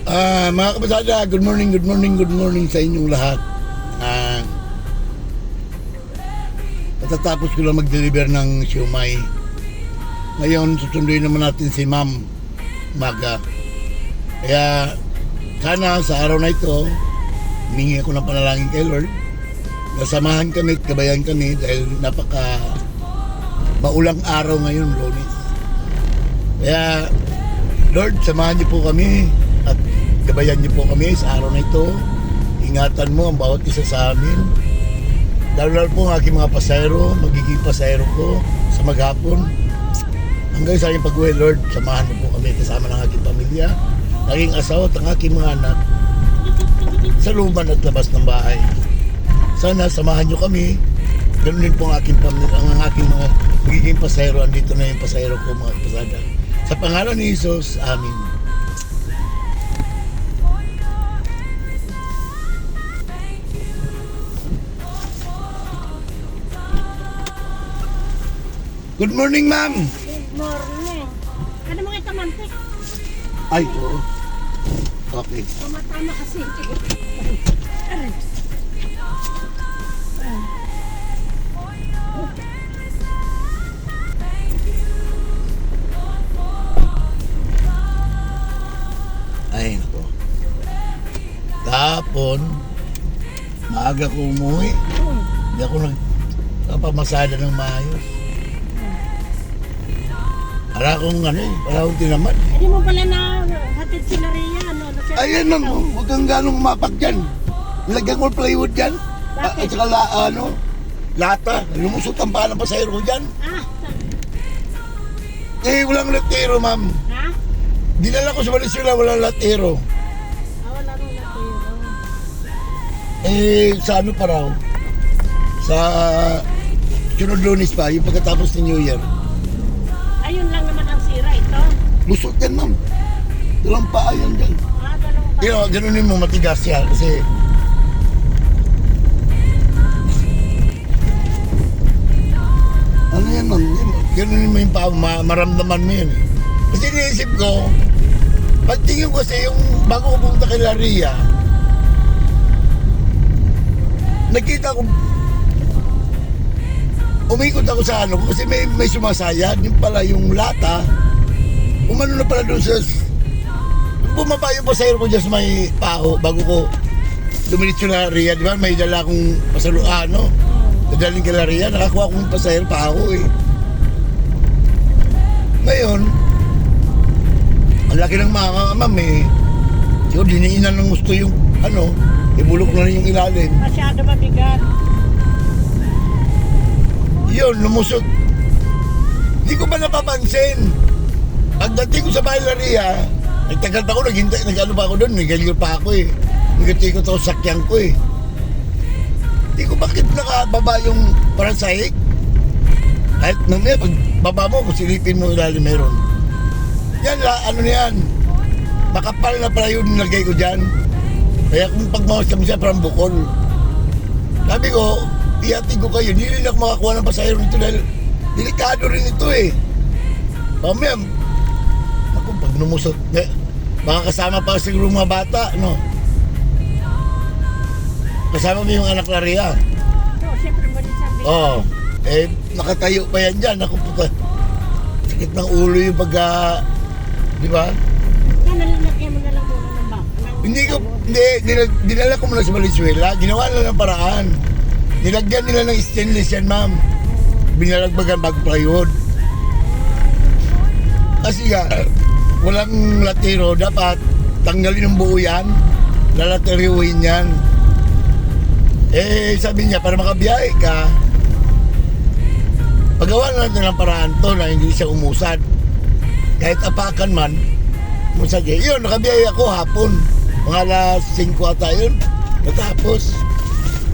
Mga kabasada, good morning, good morning, good morning sa inyong lahat. Patatapos ko lang mag-deliver ng siumay. Ngayon, susunduin naman natin si Ma'am Maga. Kaya, sana sa araw na ito, humingi ako ng panalangin kay Lord. Nasamahan kami at gabayan kami dahil napaka maulang araw ngayon, Lunes. Kaya, Lord, samahan niyo po kami at gabayan niyo po kami sa araw na ito. Ingatan mo ang bawat isa sa amin. Lalo po ang aking mga pasayro, magiging pasayro ko sa maghapon. Hanggang sa aking pag-uwi, Lord, samahan mo po kami kasama ng aking pamilya, naging asawa at ang aking mga anak sa luman at labas ng bahay. Sana samahan niyo kami. Ganun din po ang aking pamilya, ang aking mga magiging pasayro. Andito na yung pasayro ko, mga pasada. Sa pangalan ni Jesus, amin. Good morning, ma'am. Good morning. Ano mga itamantik? Ay, oo. Okay. Tumatama kasi. Aray. Ay, nako. Kahapon, maaga ko umuwi. Hindi ako nagpapamasada ng maayos. Para akong para akong tinaman. Hindi mo pala na hatid si Maria, ano? Ayan ma'am, huwag kang ganong mapak dyan. Nilagyan ko plywood dyan. At Bakit? saka lata. Lumusot ang paa ng pasayro ko dyan. Walang latero, ma'am. Ha? Dinala ko sa Valenzuela, walang latero. Wala nang natiro. Sa ano pa raw? Sa sunod Lunes pa, yung pagkatapos ng New Year. Ayun lang naman ang sira ito. Lusot yan, ma'am. Walang paa yan dyan. Ganun pa. Ganunin mo matigas yan kasi ano yan, ma'am? Ganunin mo yung paa, maramdaman mo yan. Kasi iniisip ko, pagtingin ko kasi yung bago ko pumunta kay Laria, nakita ko, umikot ako sa ano kasi may sumasayad, yung pala yung lata, umano na pala doon sa, bumaba yung pasayro ko dyan sa may pao bago ko dumilit yung Laria, di ba? May dala akong pasaluano, dadaling kay Laria, nakakuha akong pasayro pao eh. Ngayon, ang laki ng mga ma'am eh. So, diniinan ng gusto yung ibulok na rin yung ilalim. Masyado mabigat. Yun, lumusot. Hindi ko pa napapansin. Pagdating ko sa bahay Laria, nagtagal pa ako, nag-ano pa ako doon, nagaligo pa ako eh. Nagatigo ako sa sakyan ko eh. Hindi ko bakit nakababa yung parang sahig. Kahit mamaya, pag baba mo, kung silipin mo ilalim meron. Yan, ano na yan. Makapal na pala yung nilagay ko dyan. Kaya kung pagmawas kami siya, parang bukol. Sabi ko, ihatid ko kayo. Hindi rin ako makakuha ng pasahero nito dahil delikado rin ito eh. Mamaya, ako pag numusot, baka kasama pa siguro mga bata, no? Kasama mo yung anak Laria. Siyempre mo din sabi. Oo. Nakatayo pa yan dyan. Ako puta. Sakit ng ulo yung di ba? Nalalagyan mo na lang muna ng bak. Dinala ko muna sa Valenzuela. Ginawa nila ng paraan. Nilagyan nila ng stainless yan, ma'am. Binalagbagan bago plywood. Kasi walang latero. Dapat tanggalin ng buo yan. Lalateriwin yan. Sabi niya, para makabiyahe ka, pagawa na natin ng paraan to na hindi siya umusad. Kahit apakan man, umusad eh. Yun, nakabiyahe ako hapon. Mga alas 5 ata yun. Natapos.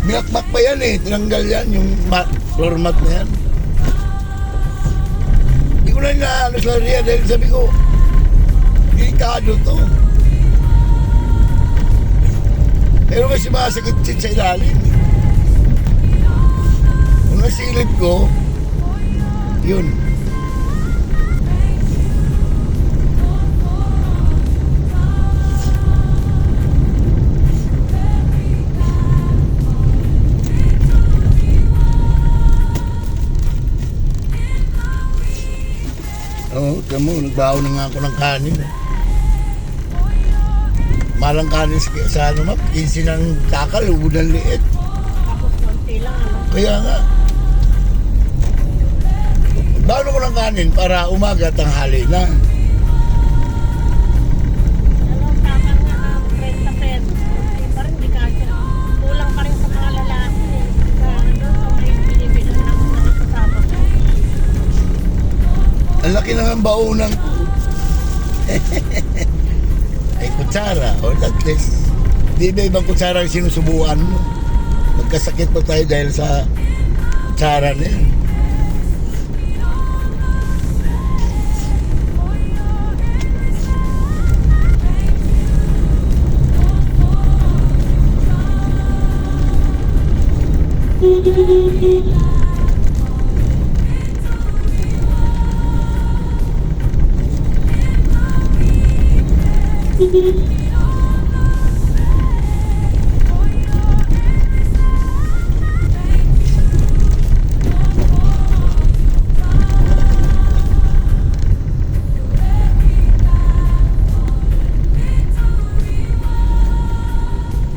Binakbak pa yan eh. Tinanggal yan, yung floor mat na yan. Hindi ko na inaano sa Laria dahil sabi ko, delikado to. Pero kasi masakit sa ilalim. Kung nasilip ko, yun. Tignan mo, nagbaho na nga ako ng kanin. Malang kanin sa ano, 15 ng takal, ubod ng liit. Tapos konti lang, ano? Kaya nga. Baon ako ng kanin para umaga, tanghali na. Ano, takal nga na 30 pesos. Konti pa rin, di kasi. Kulang pa rin sa mga lalaki. Sa ano, sa may binibilan ng mga kasama ko. Ang laki naman baonan ko. Ay, kutsara. O, at least, di ba ibang kutsara yung sinusubuan mo? Magkasakit pa tayo dahil sa kutsara na yun.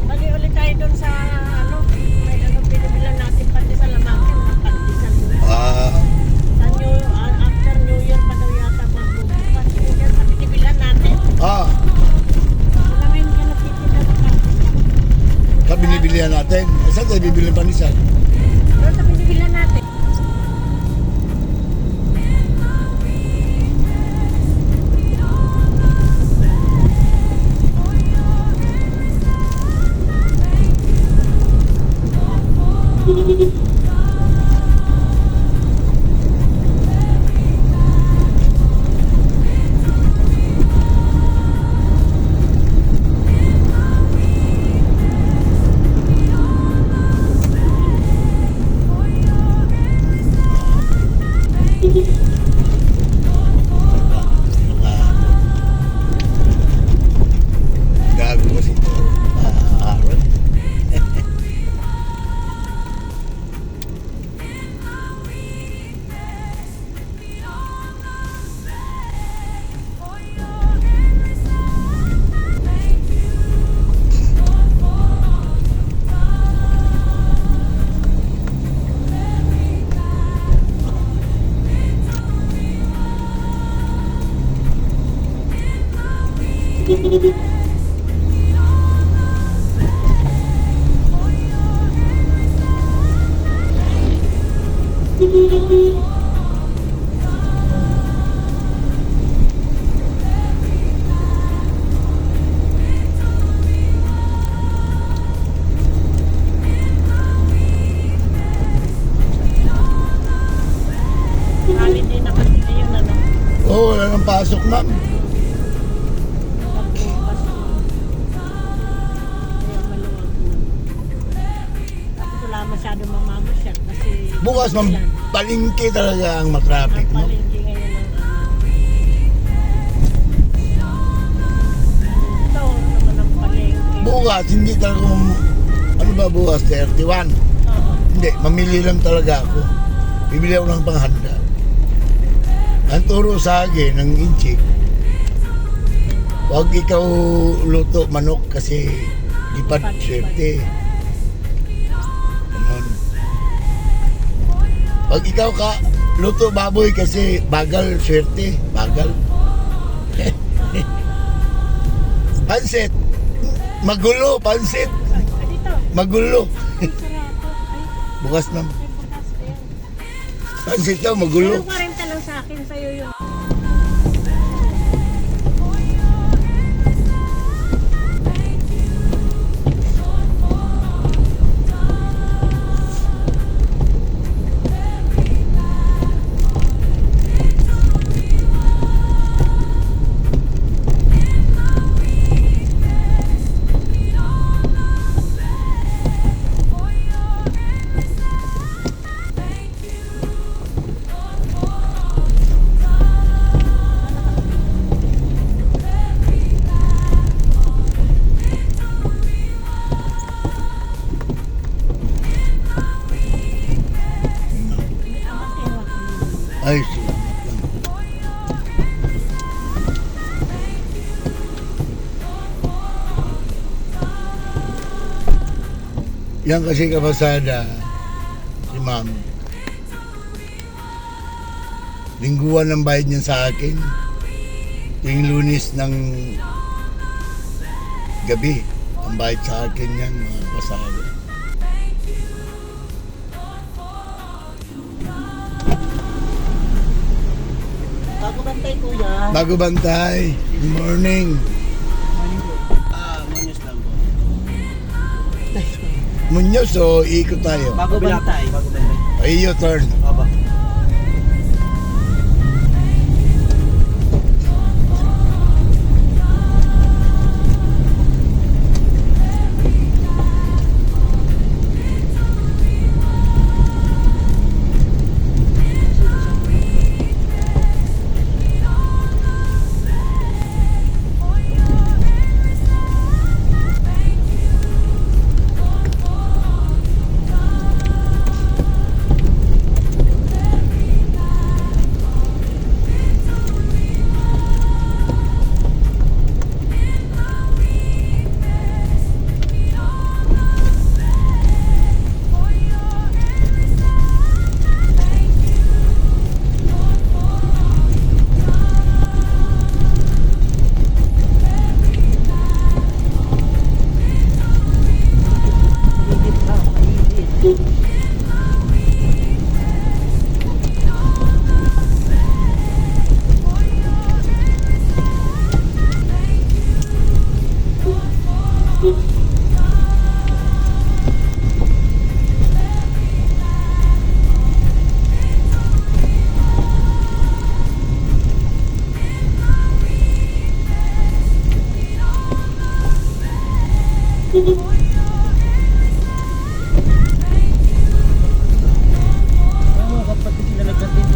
Bali ulit tayo doon sa ano, may ano binibilan natin pati sa Lamakin, mga pantisan doon. Sa after New Year pa daw yata magbubukas. Yung dyan sa binibilan natin, wala ngayon dyan nagtitinda ng pantisan. Binibilihan natin. Saan tayo bibili pa nisan? Doon sa binibilan natin. Gago kasi ito. Aaron. Holiday na kasi ngayon, ano? Oo, wala nang pasok, ma'am. Pagbukas. Kaya maluwag na. Tapos wala masyadong mamamasyal kasi Bukas, ma'am, yan. palingki talaga ang Ang matraffic, no? palengke ngayon ng ito naman ang palengke. Bukas, hindi talaga, ano ba bukas, 31? Oo. Hindi, mamili lang talaga ako. Bibili ako ng panghanda. Ang turo sa akin ng inchik, huwag ikaw luto manok kasi lipad swerte. Ganun. Huwag ikaw ka luto baboy kasi bagal swerte. Bagal. Pansit. Magulo, pansit. Ay, dito. Magulo. Ay, sarado. Ay, Bukas na. ay, bukas na yan. Pansit daw, Pero magulo. 40 lang sa akin, sa'yo yun. Yan kasi kabasada, si ma'am. Lingguan ang bayad niya sa akin. Tuwing Lunes ng gabi, ang bayad sa akin yan, mga kabasada. Bago bantay kuya. Bago bantay, good morning. Munyos lang po. Munyos, so ikot tayo. Bago bantay. Bago bantay. Ay, your turn. Aba. Kapatid sila nagkatid.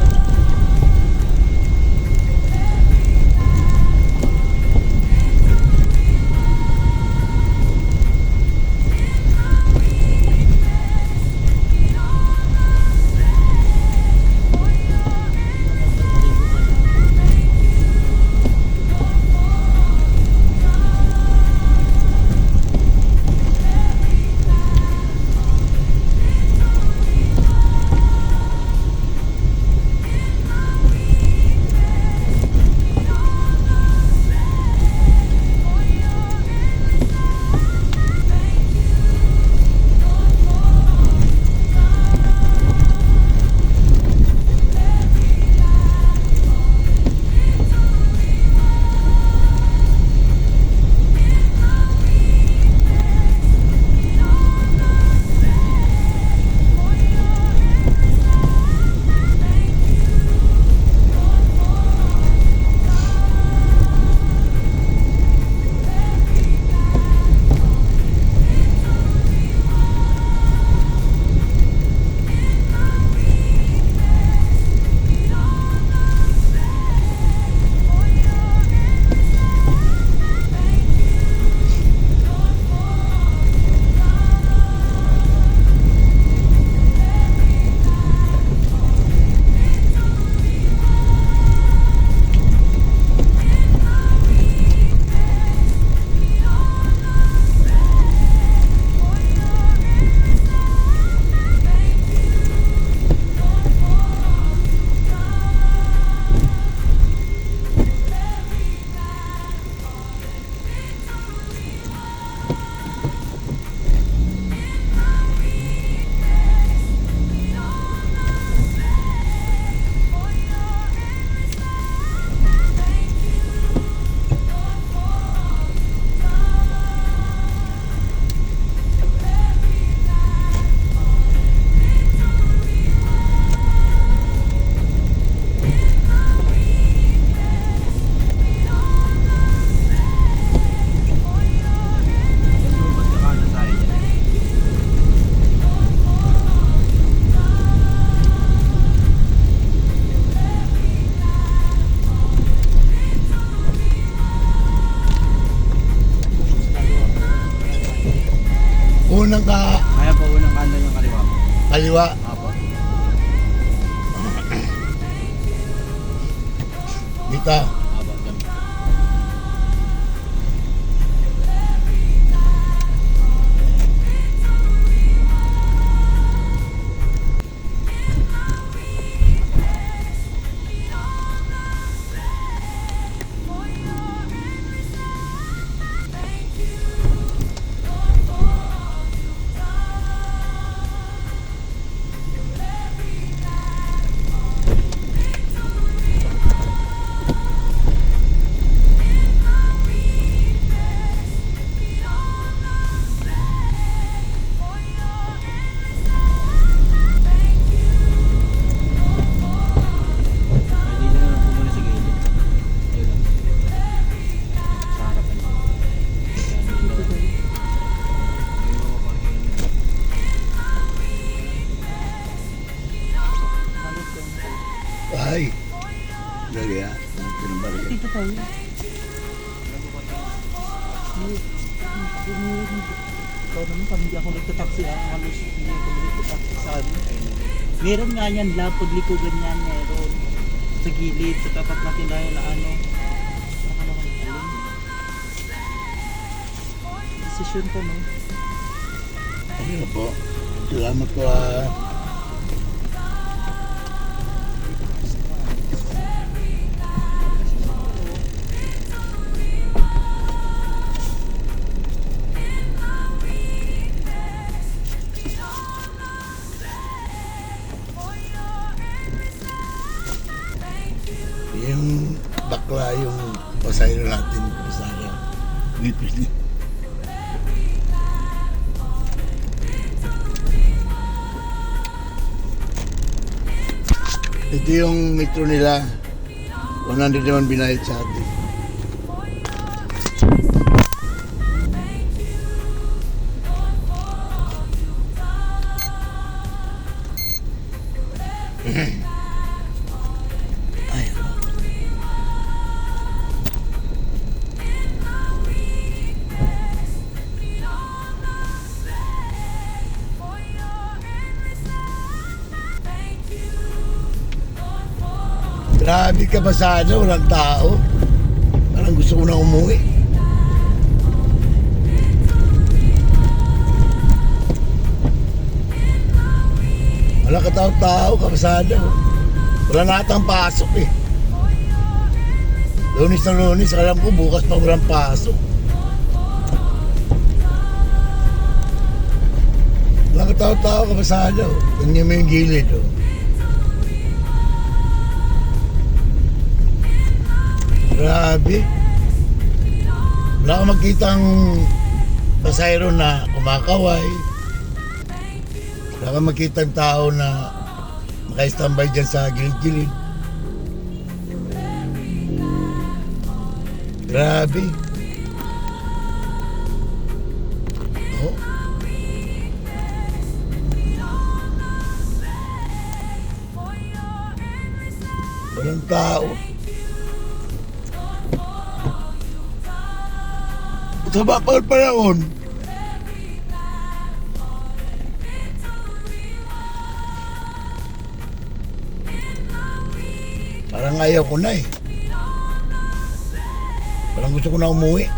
Unang Kaya po unang kanan yung kaliwa. kaliwa. Apo. Dito. Apo. Dyan. Ikaw naman, pag hindi ako nagtataksi, halos hindi ako nagtataksi sa ano. Meron nga yan, lab, paglikugan yan, meron. Sa gilid, sa tapat natin na ano. Saka naman, alin. Desisyon ko, no? Ano na po? Salamat po Yung bakla yung pasayro natin pasara. Dito. Ito yung metro nila. 100 naman binayad sa atin. Ay, grabe ka ba sana, walang tao. Parang gusto ko na umuwi. Wala ka tao-tao, kabasada. Wala na atang pasok eh. Lunis na lunis, alam ko bukas pa walang pasok. Wala ka tao-tao, kabasada. Ganyan mo yung gilid oh. Grabe. Wala akong makitang pasayro na kumakaway. Wala akong makitang tao na maka-standby dyan sa gilid-gilid. Grabe. Oh. Walang tao. Sa bakal panahon. Parang ayaw ko na eh. Parang gusto ko na umuwi.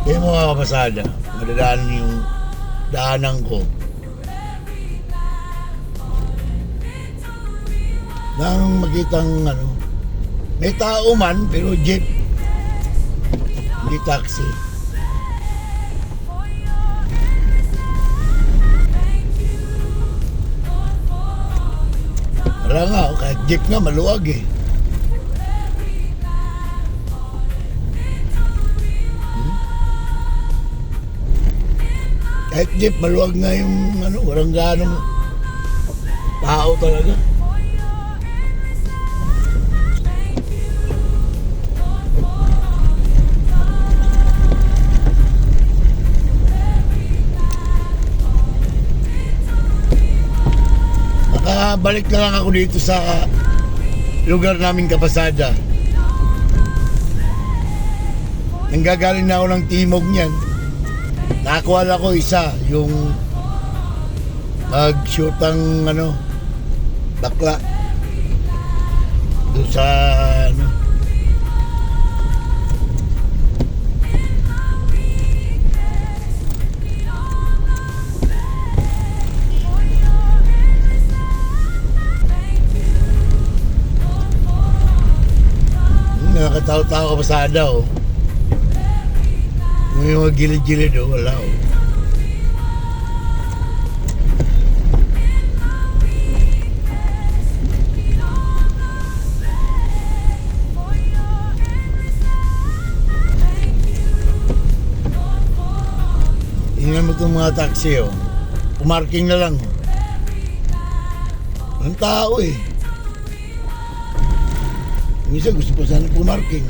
Kaya mga kapasada, madadaanan yung daanan ko. Nang makitang ano, may tao man, pero jeep. Hindi taxi. Wala nga, kahit jeep nga, maluwag eh. Kahit jeep, maluwag nga yung ano, walang ganong tao talaga. Balik na lang ako dito sa lugar namin Kapasada. Nanggagaling na ako ng timog niyan. Nakakuha ko isa, yung mag-shoot ang ano, bakla doon sa ano. Nakakatawa-tawa ka pa sana oh. Yung mga gilid-gilid oh, wala oh. Tingnan mo itong mga taxi oh. Pumarking na lang oh. Ang tao eh. Minsan gusto pa sana pumarking.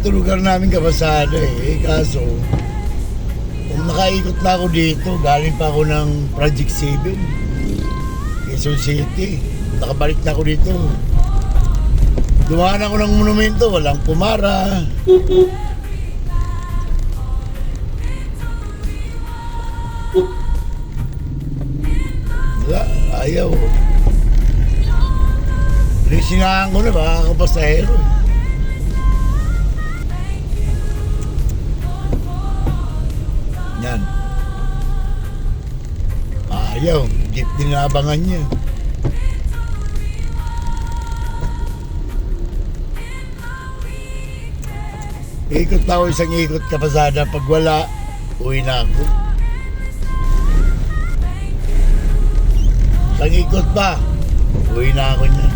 ito lugar namin kabasada eh. Kaso, kung nakaikot na ako dito, galing pa ako ng Project 7, Quezon City. Nakabalik na ako dito. Dumaan ako ng monumento, walang pumara. Wala, ayaw. Sinahan ko na, baka kapasahero eh. Yan. Ayaw, jeep din naabangan niya. Ikot na ako isang ikot kapasada. Pag wala, uwi na ako. Isang ikot pa, uwi na ako niya.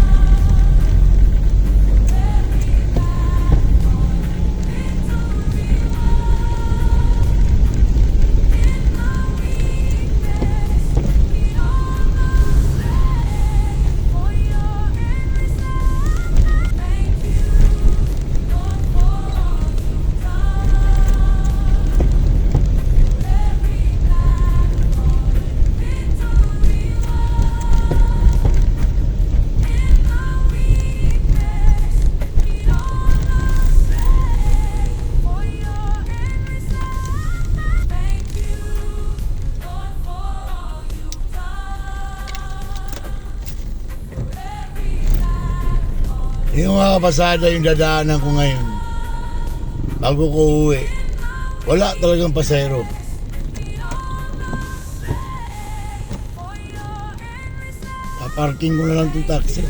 Yung mga kapasada yung dadaanan ko ngayon bago ko uwi, wala talagang pasahero. Parking ko na lang itong taxi.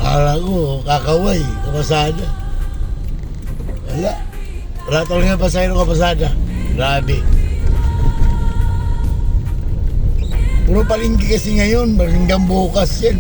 Akala ko, kakaway, kapasada. Wala. Wala talaga pasahero kapasada. Grabe. Puro palingki kasi ngayon, hanggang bukas yan.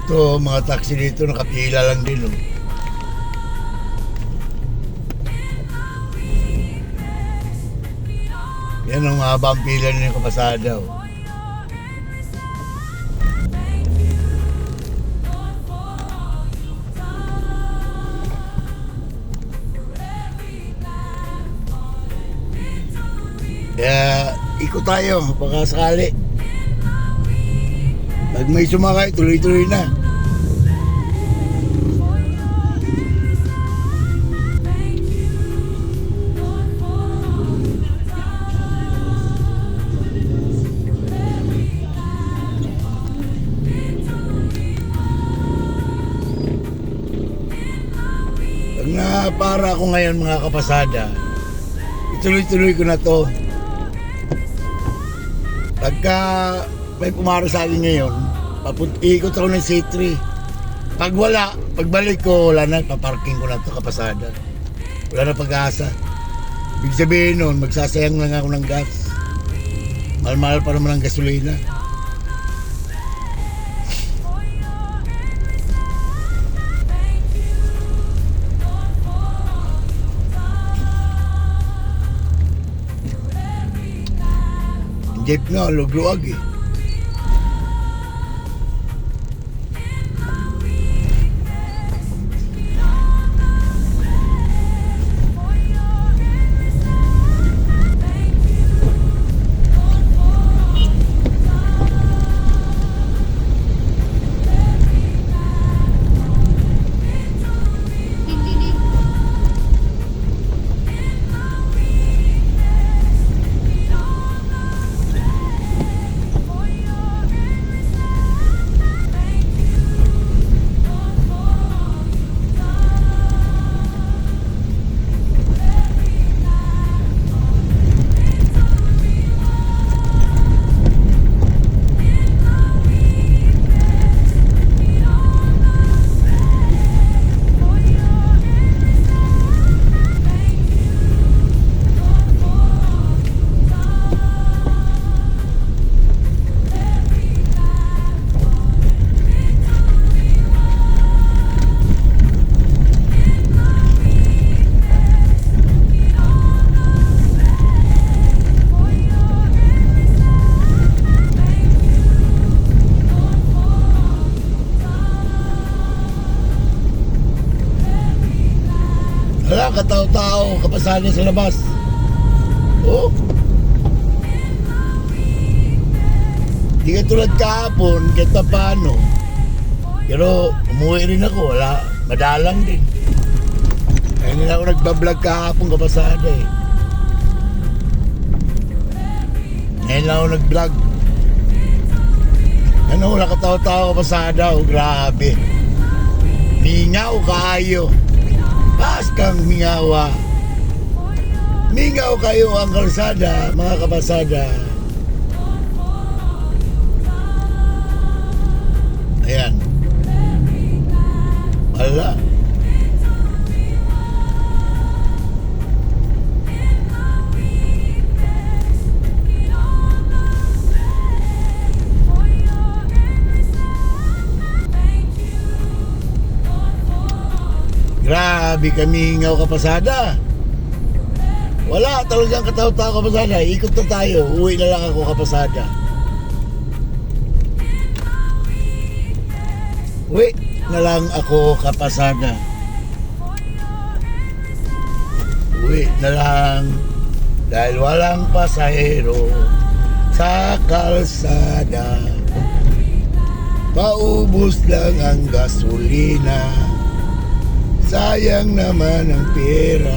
Ito, mga taxi dito nakapila lang din. Oh. Yan ang mahabang pila nila kapasada. Oh. Kaya ikot tayo, baka sakali. Pag may sumakay, tuloy-tuloy na. Pag napara ako ngayon mga kapasada, ituloy-tuloy ko na to. Pagka may pumaro sa akin ngayon, ikot ako ng C3. Pag wala, pagbalik ko, wala na, paparking ko na to kapasada. Wala na pag-asa. Ibig sabihin nun, magsasayang lang ako ng gas. Mahal-mahal pa naman ang gasolina. Jeep nga, lugluag eh. Wala, katao-tao, kapasada sa labas. Oh. Di ka tulad kahapon, kahit pa paano. Pero umuwi rin ako, wala, madalang din. Kaya nila ako nagbablog kahapon kapasada eh. Ngayon lang ako nag-vlog. Ano, wala katao-tao kapasada, oh, grabe. Mingaw kayo. Pas kang mingawa. Mingaw kayo ang kalsada, mga kapasada. Ayan. Wala. Grabe kami ngaw kapasada. Wala talagang katao-tao kapasada. Ikot na tayo. Uwi na lang ako kapasada. Uwi na lang ako kapasada. Uwi na lang dahil walang pasahero sa kalsada. Paubos lang ang gasolina. Sayang naman ang pera.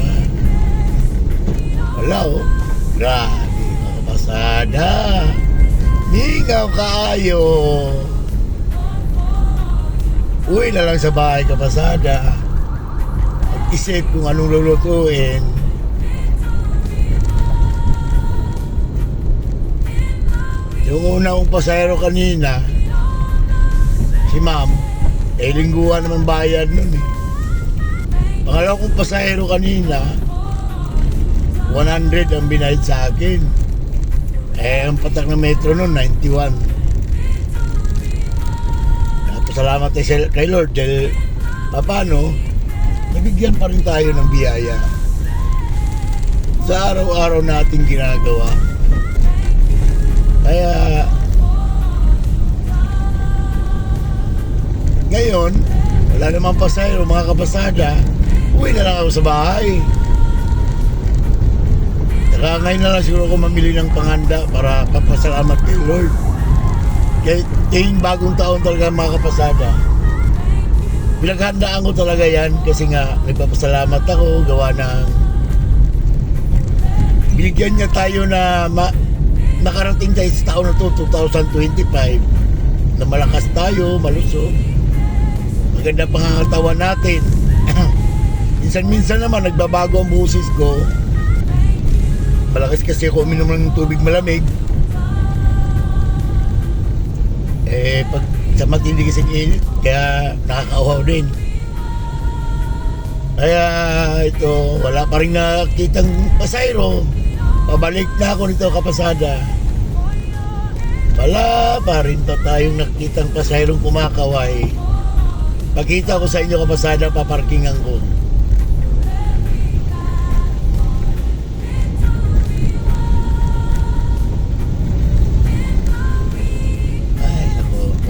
Wala oh. Grabe mga kapasada. Mingaw kayo. Uwi na lang sa bahay kapasada. Mag-isip kung anong lulutuin. Yung una kong pasahero kanina, si ma'am, lingguhan naman bayad nun eh. Pangalaw kong pasahero kanina, 100 ang binayad sa akin. Ang patak ng metro nun, 91. Salamat kay Lord dahil paano, nabigyan pa rin tayo ng biyaya sa araw-araw nating ginagawa. Kaya ngayon, wala namang pasahero, mga kapasada, uwi na lang ako sa bahay. Saka ngayon na lang siguro ako mamili ng panganda para papasalamat kay Lord. Kaya yung bagong taon talaga mga kapasada, pinaghandaan ko talaga yan kasi nga nagpapasalamat ako gawa ng binigyan niya tayo na nakarating tayo sa taon na to 2025 na malakas tayo, malusog, maganda pangangatawan natin. Minsan naman nagbabago ang busis ko, malakas kasi ako uminom ng tubig malamig. Pag sa matindi kasi init, kaya nakakauhaw din. Kaya ito, wala pa rin nakitang pasayro. Pabalik na ako nito kapasada. Wala pa rin tayong nakitang pasayrong kumakaway. Pagkita ko sa inyo kapasada, paparkingan ko.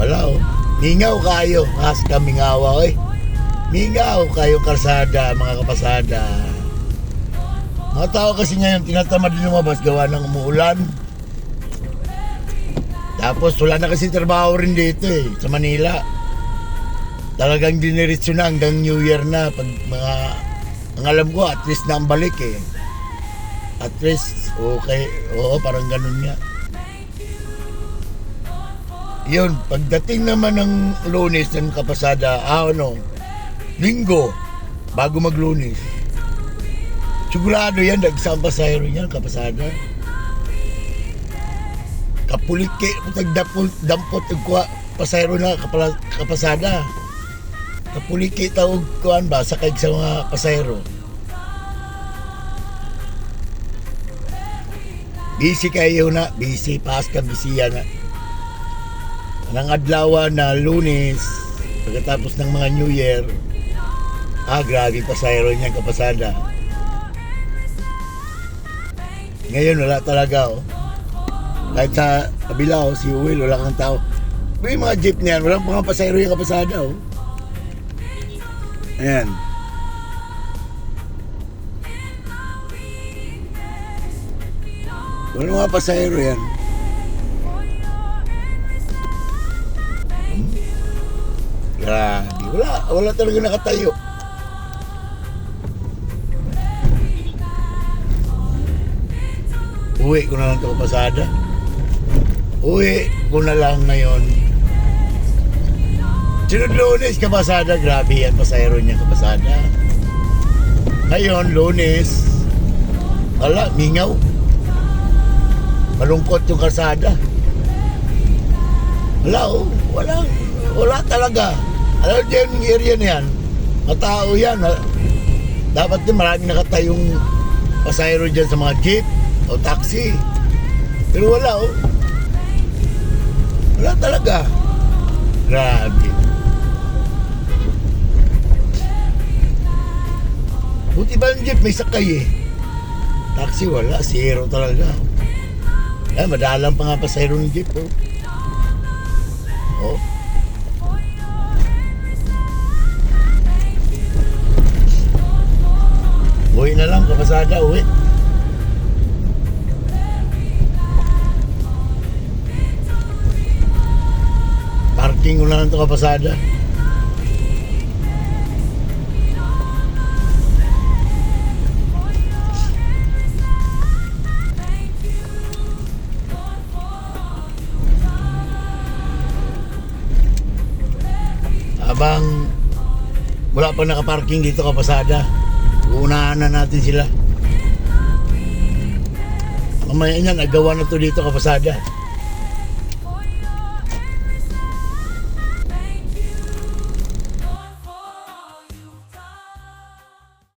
Wala oh. Mingaw kayo. Mas kamingawa eh. Mingaw kayo kalsada, mga kapasada. Mga tao kasi ngayon tinatamad din lumabas gawa ng umuulan. Tapos wala na kasi trabaho rin dito eh, sa Manila. Talagang diniritso na hanggang New Year na. Pag mga, ang alam ko, at least na ang balik eh. At least, okay. Oo, parang ganun nga. Yun, pagdating naman ng Lunes ng kapasada, Linggo, bago mag-Lunes, sigurado yan, dagsang pasahero yan, kapasada. Kapulike, dampot, pasahero na kapasada. Kapulike, tawag kuan ba, sakay sa mga pasahero. Busy kayo na, busy, paas ka, busy yan na. Nang adlaw na Lunes, pagkatapos ng mga New Year, grabe pasayro niyan kapasada. Ngayon wala talaga oh. Kahit sa kabila oh, si Will, wala kang tao. May mga jeep niyan, walang mga pasayro yung kapasada oh. Ayan. Walang mga pasayro yan. Grabe, wala talaga nakatayo. Uwi ko na lang ito kapasada. Uwi ko na lang ngayon. Sunod Lunes kapasada, grabe yan pasayro niya kapasada. Ngayon Lunes, wala, mingaw. Malungkot yung kalsada. Wala talaga. Alam niyo yung area na yan, matao yan. Dapat din maraming nakatayong pasayro dyan sa mga jeep o taxi. Pero wala oh. Wala talaga. Grabe. Buti ba yung jeep may sakay eh. Taxi wala, zero talaga. Madalang pa nga pasayro ng jeep oh. Oh. Uwi na lang, kapasada, uwi. Parking ko na lang ito, kapasada. Habang wala pa nakaparking dito, kapasada, uunahan na natin sila. Mamaya niyan, nagawa na to dito kapasada.